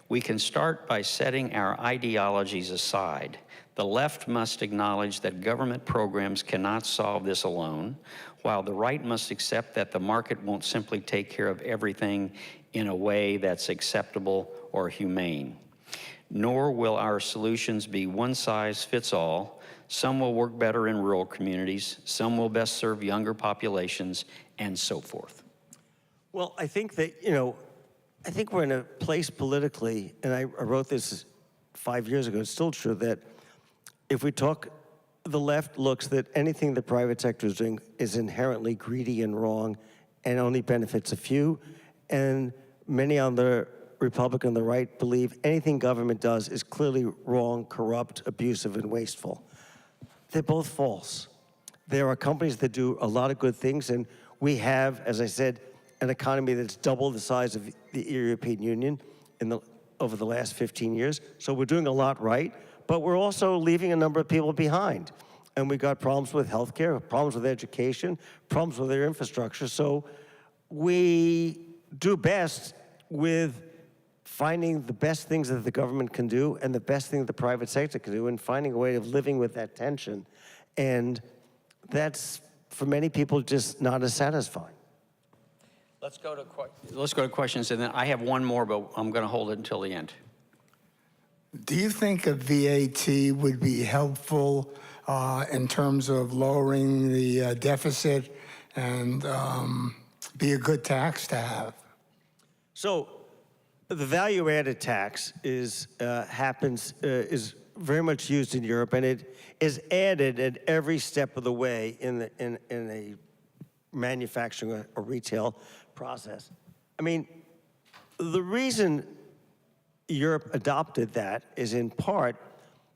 we can start by setting our ideologies aside. The left must acknowledge that government programs cannot solve this alone, while the right must accept that the market won't simply take care of everything in a way that's acceptable or humane. Nor will our solutions be one size fits all. Some will work better in rural communities, some will best serve younger populations, and so forth. Well, I think that, I think we're in a place politically, and I wrote this 5 years ago, it's still true, that if we talk, the left looks that anything the private sector is doing is inherently greedy and wrong and only benefits a few. And many on the Republican, the right, believe anything government does is clearly wrong, corrupt, abusive, and wasteful. They're both false. There are companies that do a lot of good things, and we have, as I said, an economy that's double the size of the European Union over the last 15 years. So we're doing a lot right, but we're also leaving a number of people behind. And we got problems with healthcare, problems with education, problems with their infrastructure. So we do best with finding the best things that the government can do and the best thing that the private sector can do, and finding a way of living with that tension. And that's, for many people, just not as satisfying. Let's go to questions, and then I have one more, but I'm going to hold it until the end. Do you think a VAT would be helpful in terms of lowering the deficit and be a good tax to have? So the value-added tax is very much used in Europe, and it is added at every step of the way in a manufacturing or retail process. I mean, the reason Europe adopted that is in part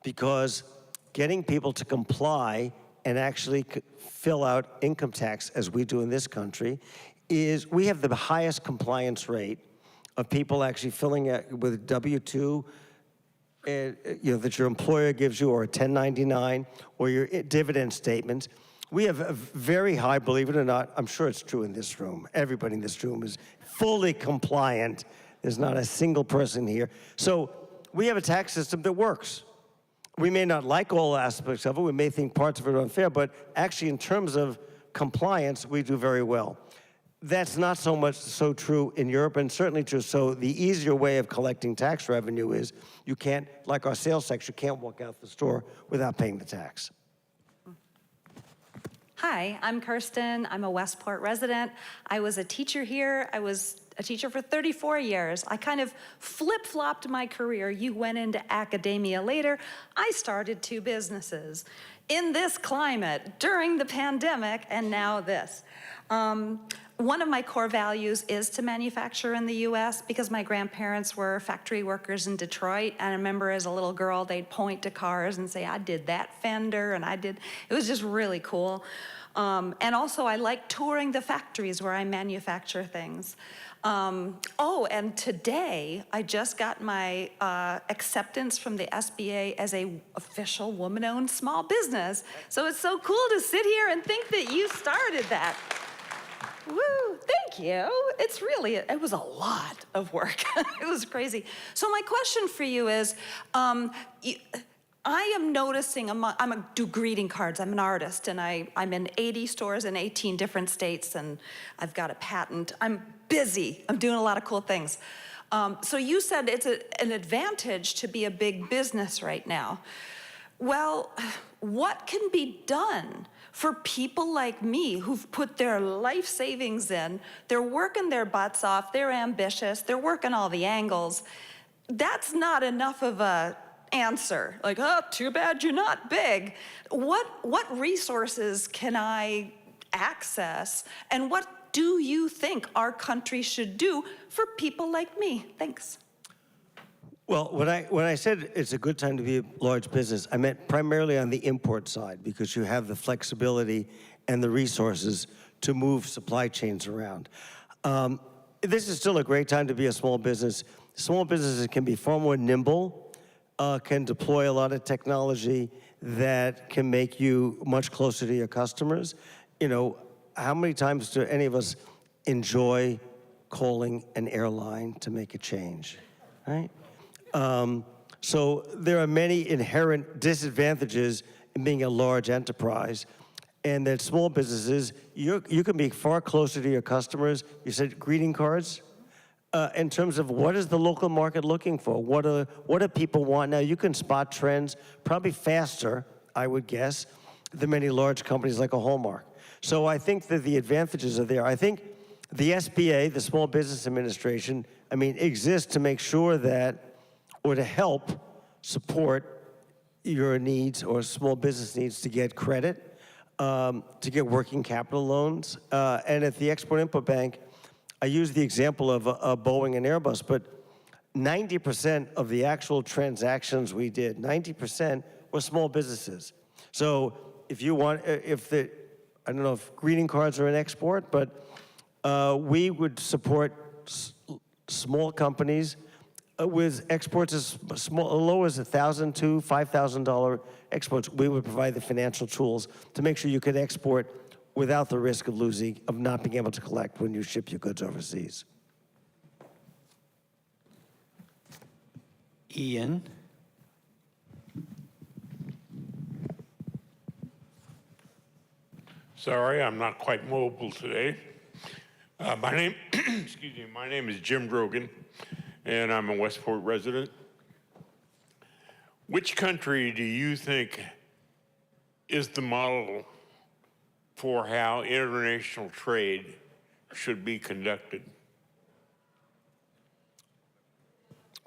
because getting people to comply and actually fill out income tax, as we do in this country, is we have the highest compliance rate of people actually filling out with W-2, that your employer gives you, or a 1099, or your dividend statements. We have a very high, believe it or not, I'm sure it's true in this room, everybody in this room is fully compliant. There's not a single person here. So we have a tax system that works. We may not like all aspects of it, we may think parts of it are unfair, but actually in terms of compliance, we do very well. That's not so true in Europe, and certainly true. So the easier way of collecting tax revenue is you can't, like our sales tax, you can't walk out the store without paying the tax. Hi, I'm Kirsten. I'm a Westport resident. I was a teacher here. I was a teacher for 34 years. I kind of flip-flopped my career. You went into academia later. I started 2 businesses in this climate during the pandemic, and now this. One of my core values is to manufacture in the US because my grandparents were factory workers in Detroit, and I remember as a little girl, they'd point to cars and say, I did that fender, and it was just really cool. And also I like touring the factories where I manufacture things. And today I just got my acceptance from the SBA as a official woman-owned small business. So it's so cool to sit here and think that you started that. Woo, thank you. It was a lot of work. It was crazy. So my question for you is, I am noticing, I do greeting cards. I'm an artist, and I'm in 80 stores in 18 different states, and I've got a patent. I'm busy. I'm doing a lot of cool things. So you said it's an advantage to be a big business right now. Well, what can be done for people like me who've put their life savings in? They're working their butts off, they're ambitious, they're working all the angles. That's not enough of a answer. Like, oh, too bad you're not big. What resources can I access, and what do you think our country should do for people like me? Thanks. Well, when I said it's a good time to be a large business, I meant primarily on the import side, because you have the flexibility and the resources to move supply chains around. This is still a great time to be a small business. Small businesses can be far more nimble, can deploy a lot of technology that can make you much closer to your customers. You know, how many times do any of us enjoy calling an airline to make a change, right? So there are many inherent disadvantages in being a large enterprise, and that small businesses, you can be far closer to your customers. You said greeting cards. In terms of what is the local market looking for? What do people want? Now, you can spot trends probably faster, I would guess, than many large companies like a Hallmark. So I think that the advantages are there. I think the SBA, the Small Business Administration, exists to make sure that, or to help support your needs or small business needs to get credit, to get working capital loans. And at the Export-Import Bank, I use the example of Boeing and Airbus, but 90% of the actual transactions we did, 90% were small businesses. So if you want, I don't know if greeting cards are an export, but we would support small companies with exports as low as $1,000 to $5,000 exports. We would provide the financial tools to make sure you could export without the risk of not being able to collect when you ship your goods overseas. Ian? Sorry, I'm not quite mobile today. My name, excuse me, my name is Jim Drogan, and I'm a Westport resident. Which country do you think is the model for how international trade should be conducted?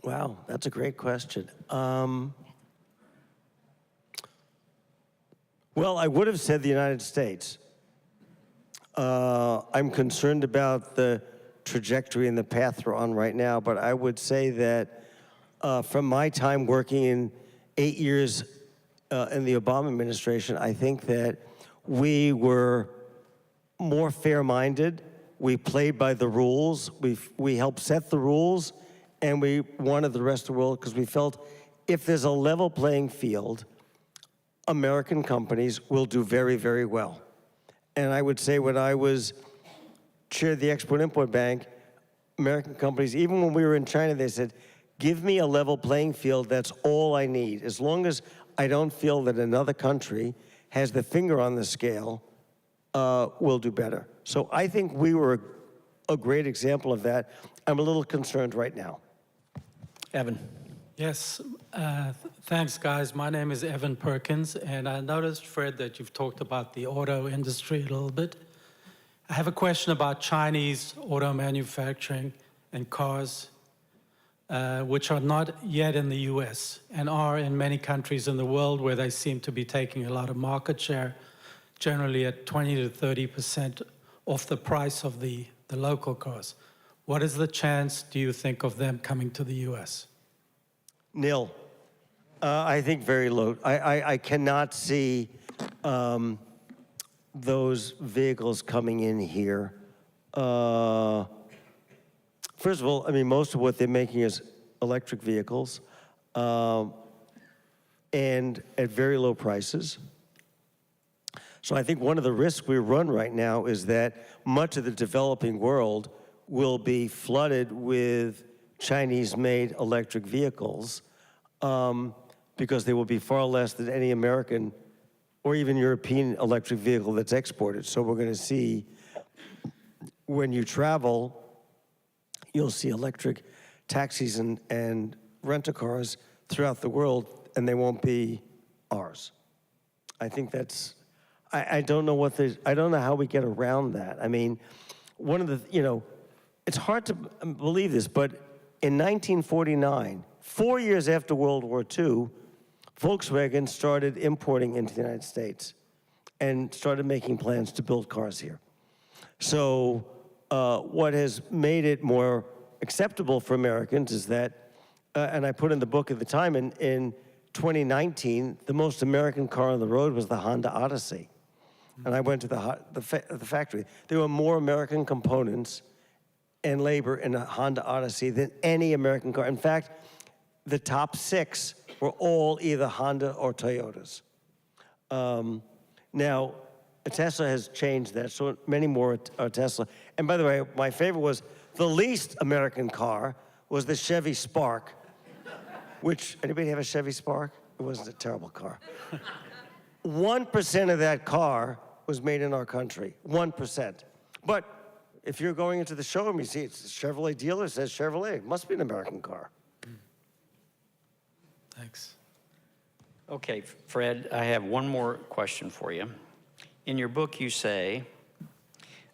Wow, that's a great question. Well, I would have said the United States. I'm concerned about the trajectory and the path we're on right now, but I would say that from my time working in 8 years in the Obama administration, I think that we were more fair-minded. We played by the rules. We helped set the rules, and we wanted the rest of the world because we felt if there's a level playing field, American companies will do very, very well. And I would say when I was chair of the Export-Import Bank, American companies, even when we were in China, they said, give me a level playing field, that's all I need. As long as I don't feel that another country has the finger on the scale, we'll do better. So I think we were a great example of that. I'm a little concerned right now. Evan? Yes, thanks, guys. My name is Evan Perkins, and I noticed, Fred, that you've talked about the auto industry a little bit. I have a question about Chinese auto manufacturing and cars, which are not yet in the US and are in many countries in the world where they seem to be taking a lot of market share, generally at 20 to 30% off the price of the local cars. What is the chance, do you think, of them coming to the US? Nil. I think very low. I cannot see those vehicles coming in here. First of all, I mean, most of what they're making is electric vehicles and at very low prices. So I think one of the risks we run right now is that much of the developing world will be flooded with Chinese-made electric vehicles because they will be far less than any American or even European electric vehicle that's exported. So we're going to see, when you travel, you'll see electric taxis and rent-a-cars throughout the world, and they won't be ours. I think that's, I don't know I don't know how we get around that. I mean, one of the, it's hard to believe this, but in 1949, 4 years after World War II, Volkswagen started importing into the United States and started making plans to build cars here. So what has made it more acceptable for Americans is that, and I put in the book at the time, in 2019, the most American car on the road was the Honda Odyssey. And I went to the factory. There were more American components and labor in a Honda Odyssey than any American car. In fact, the top 6 were all either Honda or Toyotas. Now, Tesla has changed that, so many more are Tesla. And by the way, my favorite was the least American car was the Chevy Spark, which, anybody have a Chevy Spark? It wasn't a terrible car. 1% of that car was made in our country, 1%. But if you're going into the showroom, you see it's a Chevrolet dealer, says Chevrolet, it must be an American car. Thanks. Okay, Fred, I have one more question for you. In your book, you say,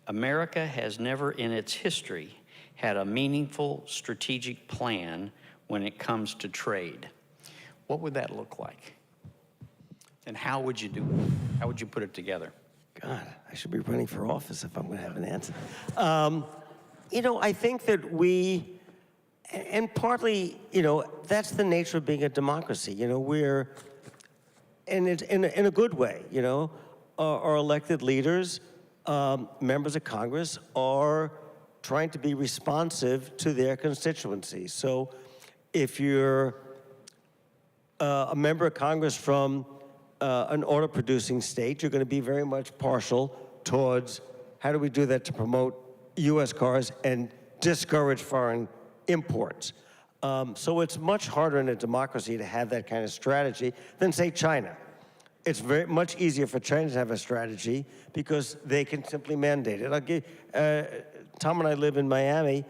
America has never in its history had a meaningful strategic plan when it comes to trade. What would that look like? And how would you do it? How would you put it together? God, I should be running for office if I'm going to have an answer. I think that we, and partly, that's the nature of being a democracy. We're, and it's in a good way, our elected leaders, members of Congress, are trying to be responsive to their constituencies. So if you're a member of Congress from an auto-producing state, you're going to be very much partial towards how do we do that to promote U.S. cars and discourage foreign imports. So it's much harder in a democracy to have that kind of strategy than, say, China. It's very much easier for China to have a strategy because they can simply mandate it. I'll give, Tom and I live in Miami.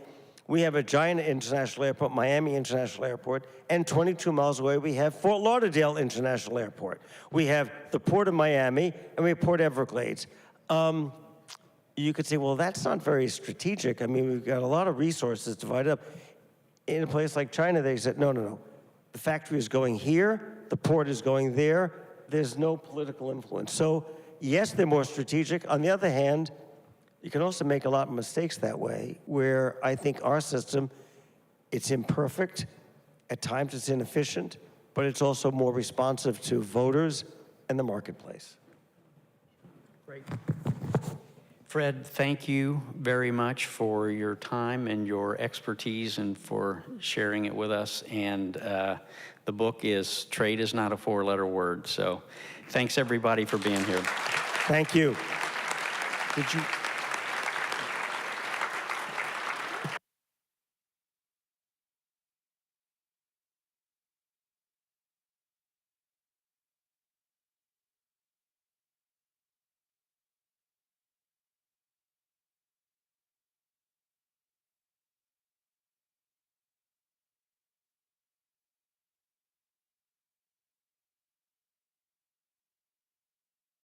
We have a giant international airport, Miami International Airport, and 22 miles away we have Fort Lauderdale International Airport. We have the Port of Miami, and we have Port Everglades. You could say, well, that's not very strategic. I mean, we've got a lot of resources divided up. In a place like China, they said, no, no, no. The factory is going here, the port is going there, there's no political influence. So, yes, they're more strategic. On the other hand, you can also make a lot of mistakes that way, where I think our system, it's imperfect, at times it's inefficient, but it's also more responsive to voters and the marketplace. Great. Fred, thank you very much for your time and your expertise and for sharing it with us. And the book is Trade is Not a Four-Letter Word. So thanks, everybody, for being here. Thank you. Did you?